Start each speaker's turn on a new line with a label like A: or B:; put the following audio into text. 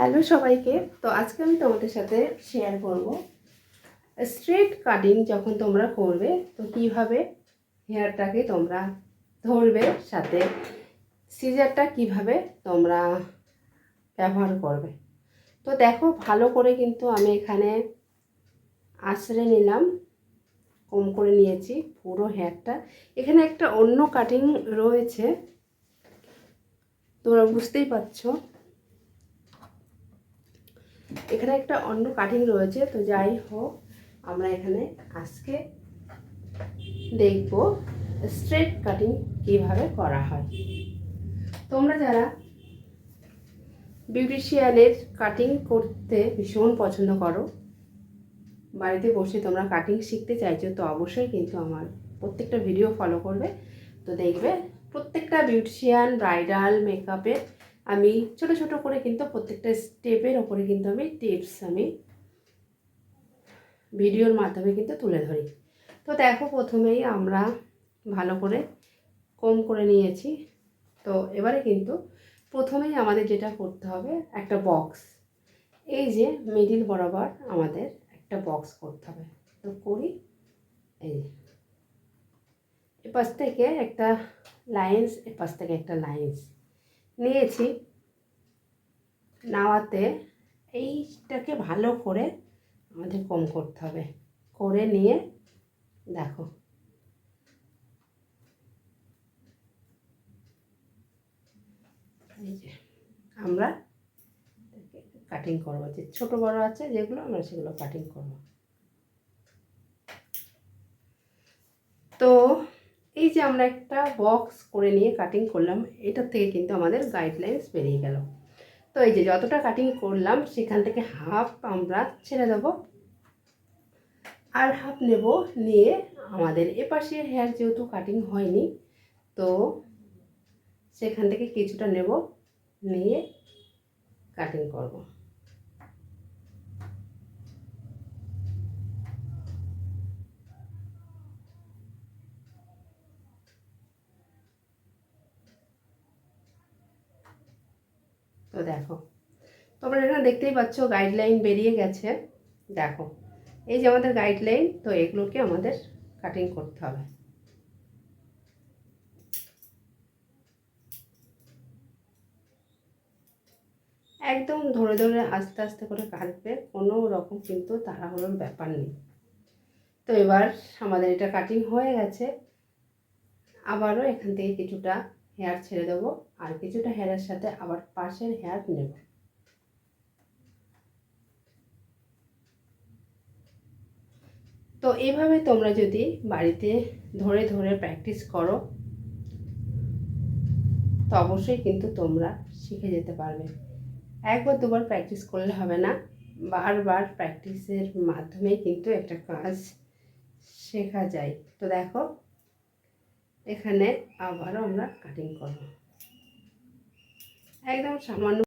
A: Hello সবাইকে। তো আজকে আমি তোমাদের সাথে শেয়ার করব স্ট্রেট কাটিং যখন তোমরা করবে তো কিভাবে হেয়ারটাকে তোমরা ধরবে, সাথে সিজারটা কিভাবে তোমরা ব্যবহার করবে। তো দেখো, ভালো করে কিন্তু আমি এখানে আঁচড়ে নিলাম, কম করে নিয়েছি পুরো হেয়ারটা। এখানে একটা অন্য কাটিং রয়েছে, তোমরা বুঝতেই পারছো। এখানে একটা অন্য কাটিং রয়েছে। তো যাই হোক, আমরা এখানে আজকে দেখব স্ট্রেট কাটিং কিভাবে করা হয়। তোমরা যারা বিউটিশিয়ানের কাটিং করতে ভীষণ পছন্দ করো, বাড়িতে বসে তোমরা কাটিং শিখতে চাইছো, তো অবশ্যই কিন্তু আমার প্রত্যেকটা ভিডিও ফলো করবে। তো দেখবে প্রত্যেকটা বিউটিশিয়ান ব্রাইডাল মেকআপের আমি ছোট ছোট করে কিন্তু প্রত্যেকটা স্টেপের ওপরে কিন্তু আমি টিপস আমি ভিডিওর মাধ্যমে কিন্তু তুলে ধরি। তো দেখো, প্রথমেই আমরা ভালো করে কম করে নিয়েছি। তো এবারে কিন্তু প্রথমেই আমাদের যেটা করতে হবে, একটা বক্স, এই যে মিডিল বরাবর আমাদের একটা বক্স করতে হবে। তো করি, এই এপাশ থেকে একটা লাইন্স, এপাশ থেকে একটা লাইন্স নিয়েছি। নেওয়াতে এইটাকে ভালো করে আমাদের কম করতে হবে। করে নিয়ে দেখো, এই যে আমরা কাটিং করবো, যে ছোট বড় আছে যেগুলো আমরা সেগুলো কাটিং করব। তো এই যে আমরা একটা বক্স করে নিয়ে কাটিং করলাম, এটার থেকে কিন্তু আমাদের গাইডলাইন্স বেরিয়ে গেল। তো এই যে যতটা কাটিং করলাম সেখান থেকে হাফ আমরা ছেড়ে দেব, আর হাফ নেব। নিয়ে আমাদের এপাশের হেয়ার যেহেতু কাটিং হয়নি, তো সেখান থেকে কিছুটা নেব, নিয়ে কাটিং করব। তো দেখো, তোমরা এখানে দেখতেই পাচ্ছ গাইডলাইন বেরিয়ে গেছে। দেখো, এই যে আমাদের গাইডলাইন, তো এগুলোকে আমাদের কাটিং করতে হবে। একদম ধরে ধরে আস্তে আস্তে করে কাটবে, কোনো রকম কিন্তু তাড়াহুড়োর ব্যাপার নেই। তো এবার আমাদের এটা কাটিং হয়ে গেছে। আবারও এখান থেকে কিছুটা হেয়ার ছেড়ে দেবো, আর কিছুটা হেয়ারের সাথে আবার পাশের হেয়ার নেব। তো এইভাবে তোমরা যদি বাড়িতে ধরে ধরে প্র্যাকটিস করো, তো অবশ্যই কিন্তু তোমরা শিখে যেতে পারবে। একবার দুবার প্র্যাকটিস করলে হবে না, বারবার প্র্যাকটিসের মাধ্যমে কিন্তু একটা কাজ শেখা যায়। তো দেখো, এখানে আবারও আমরা কাটিং করব, একদম সামান্য